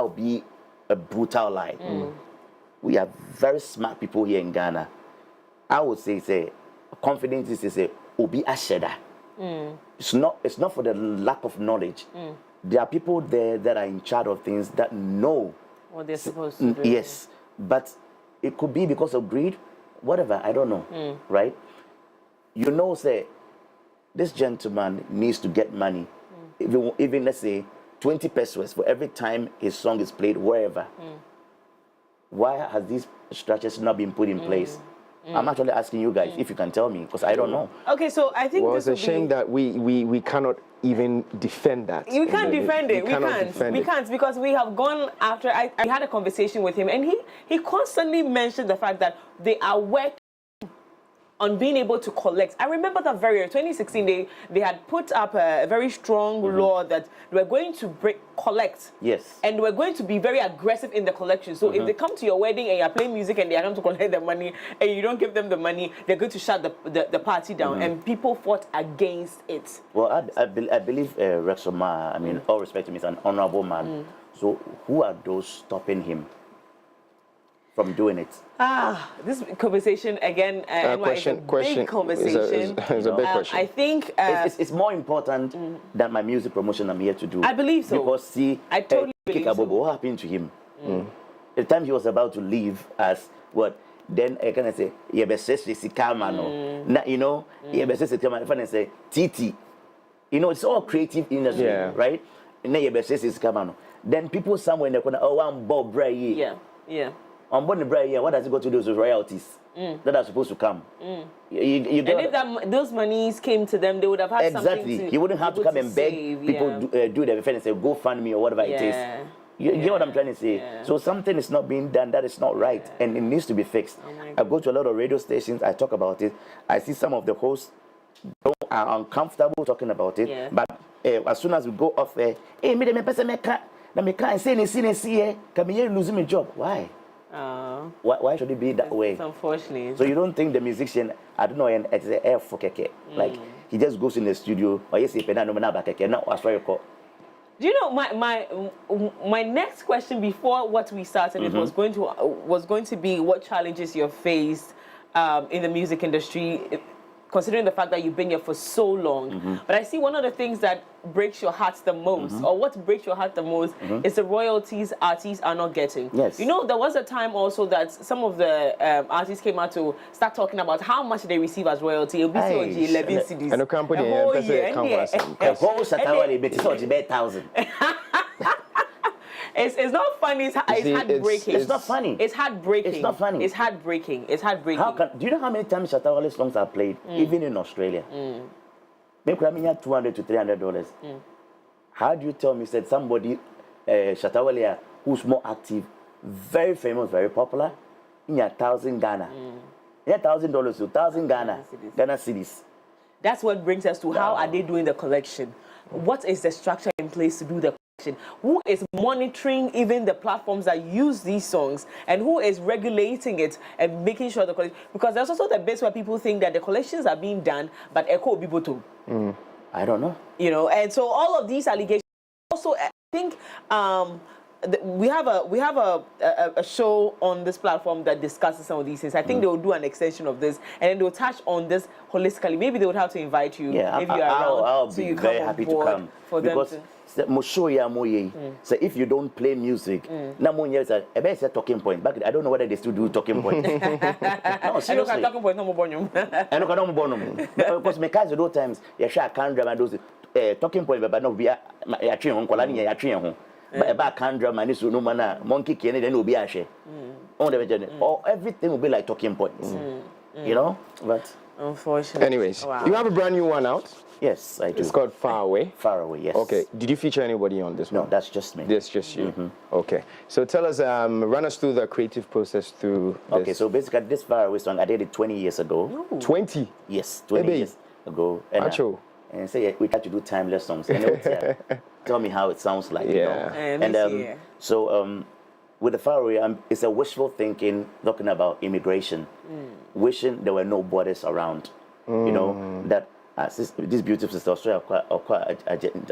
would be a brutal lie. We have very smart people here in Ghana. I would say confidence is a obi asheda. It's not for the lack of knowledge. There are people there that are in charge of things that know what they're supposed to do. Yes, but it could be because of greed, whatever, I don't know, right? You know, say, this gentleman needs to get money, even let's say 20 pesos for every time his song is played wherever. Why has these structures not been put in place? I'm actually asking you guys if you can tell me, because I don't know. Okay, so I think it's a shame that we cannot even defend that. You can't defend it. We can't because we have gone after. I had a conversation with him, and he constantly mentioned the fact that they are working on being able to collect. I remember that very year, 2016, they had put up a very strong law that they were going to collect. Yes. And we're going to be very aggressive in the collection. So if they come to your wedding and you're playing music and they are going to collect the money and you don't give them the money, they're going to shut the party down. And people fought against it. Well, I believe Rexoma, I mean, all respect to him, is an honorable man. So who are those stopping him from doing it? This conversation again, question, big conversation. It's a big question. I think it's more important than my music promotion I'm here to do. I believe so. Because see, I totally believe so. What happened to him? The time he was about to leave as what? Then I can say, you know, say Titi. You know, it's all creative industry, right? And then people somewhere in the corner, one Bob Bray. Yeah. On board the Bray, what does it got to do with royalties that are supposed to come? And if those monies came to them, they would have had something to. He wouldn't have to come and beg people do the defense and say, go fund me or whatever it is. You get what I'm trying to say? So something is not being done that is not right, and it needs to be fixed. I go to a lot of radio stations, I talk about it. I see some of the hosts are uncomfortable talking about it, but as soon as we go off air, hey, me can't say, can me lose my job? Why? Why should it be that way? Unfortunately. So you don't think the musician, I don't know, and it's the air for keke. Like he just goes in the studio, or yes, if do you know my next question before what we started it was going to be what challenges you faced in the music industry, considering the fact that you've been here for so long. But I see one of the things that breaks your heart the most, or what breaks your heart the most, is the royalties artists are not getting. Yes. You know, there was a time also that some of the artists came out to start talking about how much they receive as royalty. It'll be 11 CDs. And the company, a whole Saturday, 1,000. It's not funny. It's heartbreaking. It's not funny. It's heartbreaking. It's not funny. It's heartbreaking. It's heartbreaking. Do you know how many times Shatta Wale songs are played, even in Australia? Maybe I mean $200 to $300. How do you tell me said somebody Shatta Wale who's more active, very famous, very popular, in 1,000 Ghana, $1,000 to 1,000 Ghana cedis. That's what brings us to how are they doing the collection? What is the structure in place to do the collection? Who is monitoring even the platforms that use these songs, and who is regulating it and making sure the collection? Because there's also the bit where people think that the collections are being done, but Echo Biboto. I don't know. You know, and so all of these allegations. Also, I think we have a show on this platform that discusses some of these things. I think they will do an extension of this, and then they'll touch on this holistically. Maybe they would have to invite you. Yeah, if you are around, I'll so be you very happy to come for because so if you don't play music, it's a talking point. But I don't know whether they still do talking points. No, seriously. Talking point no more. Because me cause those times you share can drama those talking point, but no be a train on kolani ya train home. But about can drama ni so no mana monkey can then will be a share. Or everything will be like talking points. You know, but unfortunately. Anyways, you have a brand new one out. Yes, I do. It's called Far Away. Far Away, yes. Okay. Did you feature anybody on this one? No, that's just me. That's just you. Okay. So tell us, run us through the creative process through this. Okay, so basically this Far Away song, I did it 20 years ago. 20? Yes, 20 years ago. And say we try to do timeless songs. And tell me how it sounds like. Yeah. You know? So with the Far Away, it's a wishful thinking, talking about immigration, wishing there were no borders around. You know, that this beautiful sister Australia or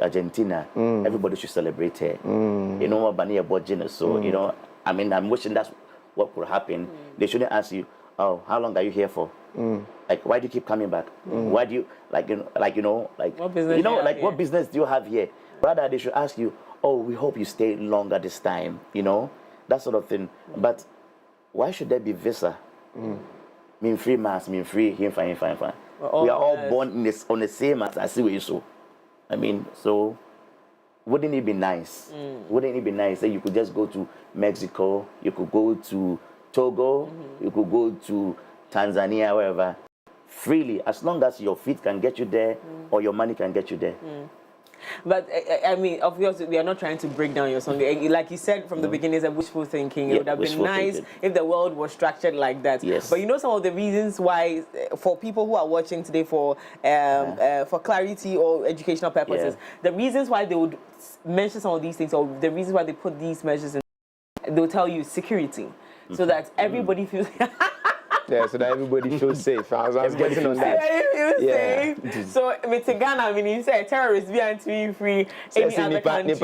Argentina, everybody should celebrate her. You know what Bania Bojina, so you know, I mean, I'm wishing that's what could happen. They shouldn't ask you, oh, how long are you here for? Like, why do you keep coming back? Why do you what business what business do you have here? Rather, they should ask you, oh, we hope you stay longer this time. You know, that sort of thing. But why should there be visa? Mean free mass, mean free, fine. We are all born on the same as I see what you saw. I mean, so wouldn't it be nice? Wouldn't it be nice that you could just go to Mexico, you could go to Togo, you could go to Tanzania, wherever, freely, as long as your feet can get you there or your money can get you there. But I mean, obviously, we are not trying to break down your song. Like you said from the beginning, it's a wishful thinking. It would have been nice if the world was structured like that. Yes. But you know some of the reasons why, for people who are watching today for clarity or educational purposes, the reasons why they would mention some of these things, or the reasons why they put these measures in, they'll tell you security, so that everybody feels... Yeah, so that everybody feels safe. I was getting on that. Safe. So, with Ghana, I mean, you say terrorists be anti-free any other country.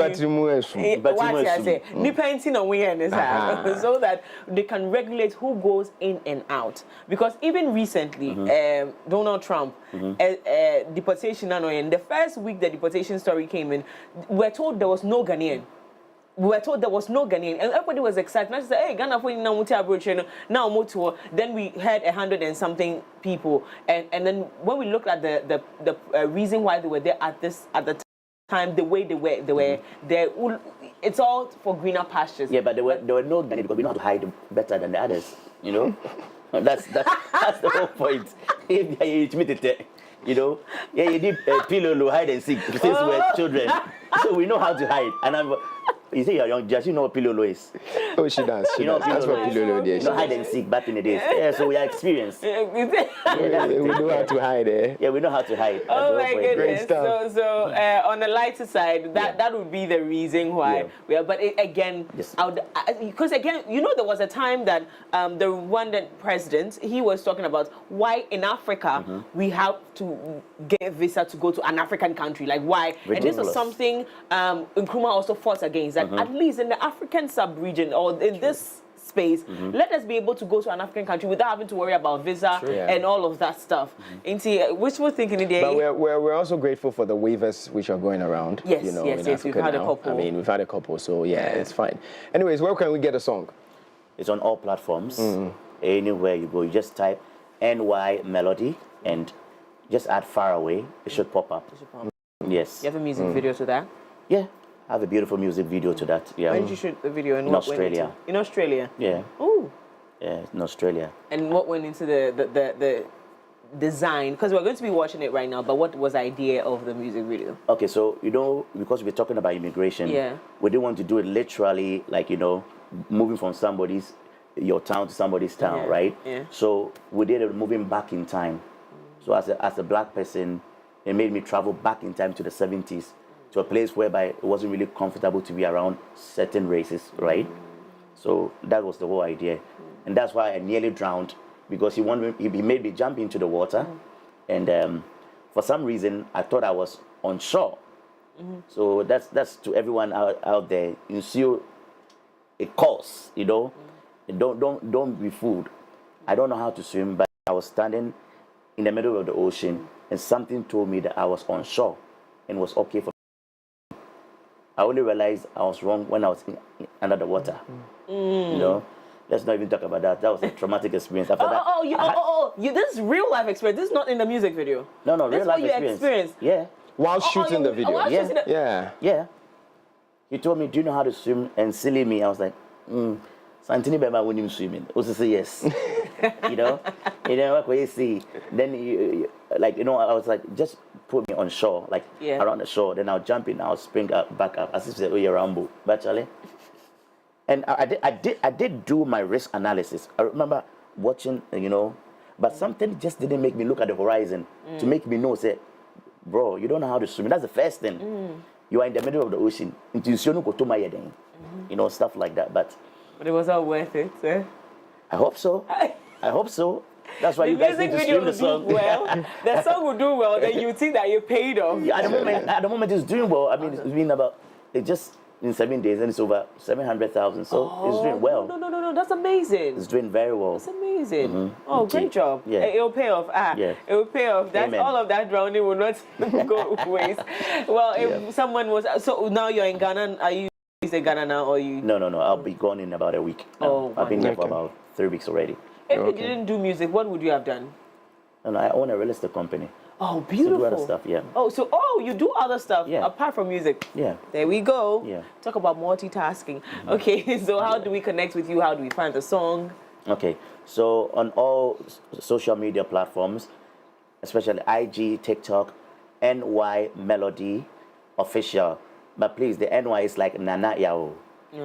So that they can regulate who goes in and out. Because even recently, Donald Trump, deportation, and the first week the deportation story came in, we're told there was no Ghanaian. We were told there was no Ghanaian, and everybody was excited. And I said, "Hey, Ghana for now motor." Then we had 100 and something people, and then when we looked at the reason why they were there at the time, the way they were there. It's all for greener pastures. Yeah, but there were no Ghanaian because we know how to hide better than the others. You know, that's the whole point. You know, you did pillow hide and seek since we were children, so we know how to hide. And you say you're young, just you know what Pilolo is. Oh, she does. She does. That's what Pilolo is. You know, hide and seek back in the days. Yeah, so we are experienced. We know how to hide, eh? Yeah, we know how to hide. Oh my goodness. So on the lighter side, that would be the reason why we are. But because again, you know, there was a time that the Rwandan president, he was talking about why in Africa we have to get a visa to go to an African country. Like why? Ridiculous. And this was something Nkrumah also fought against. That at least in the African sub-region or in this space, let us be able to go to an African country without having to worry about visa and all of that stuff. Which we're thinking today. But we're also grateful for the waivers which are going around. Yes, you know, yes, we've had a couple. I mean, we've had a couple, so yeah, it's fine. Anyways, where can we get a song? It's on all platforms. Anywhere you go, you just type NY Melody and just add Far Away. It should pop up. Yes. You have a music video to that? Yeah. have a beautiful music video to that. Yeah. Where did you shoot the video? And in what went Australia. into, in Australia? Yeah. Oh. Yeah, in Australia. And what went into the design? Because we're going to be watching it right now, but what was the idea of the music video? Okay, so, you know, because we're talking about immigration, yeah, we didn't want to do it literally, like, you know, moving from your town to somebody's town, yeah, right? Yeah. So we did it moving back in time. So as a black person, it made me travel back in time to the 70s, to a place whereby it wasn't really comfortable to be around certain races, right? So that was the whole idea. And that's why I nearly drowned, because he made me jump into the water. And for some reason, I thought I was on shore. So that's to everyone out there. You see a course, you know, don't be fooled. I don't know how to swim, but I was standing in the middle of the ocean, and something told me that I was on shore and was okay for me. I only realized I was wrong when I was under the water. You know, let's not even talk about that. That was a traumatic experience. After that, this is real life experience. This is not in the music video. No, this real life experience. Yeah. While shooting the video. Yeah. He told me, "Do you know how to swim?" And silly me, I was like, Santini Bema when you swimming. Also say yes. You know, what you see. Then I was like, just put me on shore, like around the shore. Then I'll jump in, I'll spring back up, as if it's a Rambo. But Charlie. And I did do my risk analysis. I remember watching, you know, but something just didn't make me look at the horizon to make me know, say, bro, you don't know how to swim. That's the first thing. You are in the middle of the ocean. You know, stuff like that. But it was all worth it, eh? I hope so. I hope so. That's why you guys need to stream the song. The song will do well, then you think that you paid off. Yeah, at the moment it's doing well. I mean, it's been just in 7 days, and it's over 700,000. So it's doing well. No, that's amazing. It's doing very well. That's amazing. Oh, great job. Yeah. It will pay off. It will pay off. That's all of that drowning will not go waste. Well, if someone was so now you're in Ghana, are you in Ghana now, or you? No. I'll be gone in about a week. Oh, I've been here for about 3 weeks already. If you didn't do music, what would you have done? No, I own a real estate company. Oh, beautiful. So do other stuff, yeah. You do other stuff apart from music. Yeah. There we go. Yeah. Talk about multitasking. Okay, so how do we connect with you? How do we find the song? Okay, so on all social media platforms, especially IG, TikTok, NY Melody Official. But please, the NY is like Nana Yao.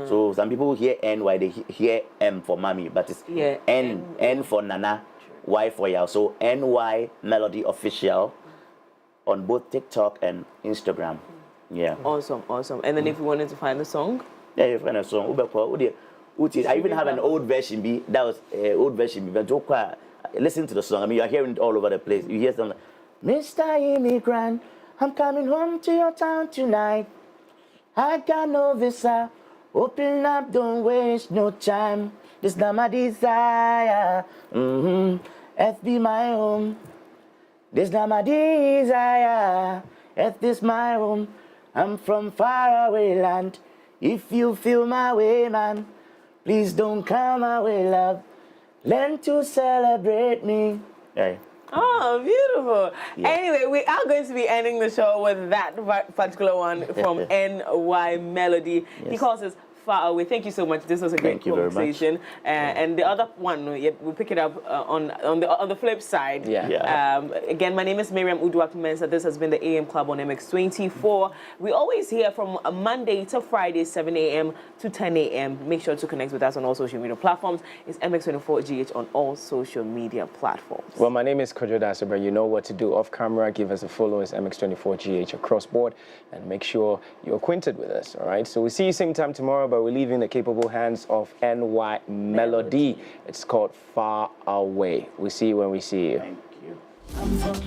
So some people hear NY, they hear M for mommy, but it's N for Nana, Y for Yao. So NY Melody Official on both TikTok and Instagram. Yeah. Awesome. And then if you wanted to find the song? Yeah, you find a song. I even have an old version. That was an old version. But listen to the song. I mean, you're hearing it all over the place. You hear something like, Mr. Immigrant, I'm coming home to your town tonight. I got no visa. Open up, don't waste no time. This not my desire. Earth be my home. This not my desire. Earth is my home. I'm from far away land. If you feel my way, man, please don't come my way, love. Learn to celebrate me. Hey. Oh, beautiful. Yeah. Anyway, we are going to be ending the show with that particular one from NY Melody. Yes. He calls us Far Away. Thank you so much. This was a great conversation. And the other one, we'll pick it up on the flip side. Again, my name is Miriam Uduak-Mensah. This has been the AM Club on MX24. We always hear from Monday to Friday, 7 a.m. to 10 a.m. Make sure to connect with us on all social media platforms. It's MX24GH on all social media platforms. Well, my name is Kojo Dasabra. You know what to do off camera. Give us a follow. It's MX24GH across board. And make sure you're acquainted with us, all right? So we'll see you same time tomorrow, but we leave in the capable hands of NY Melody. It's called Far Away. We'll see you when we see you. Thank you.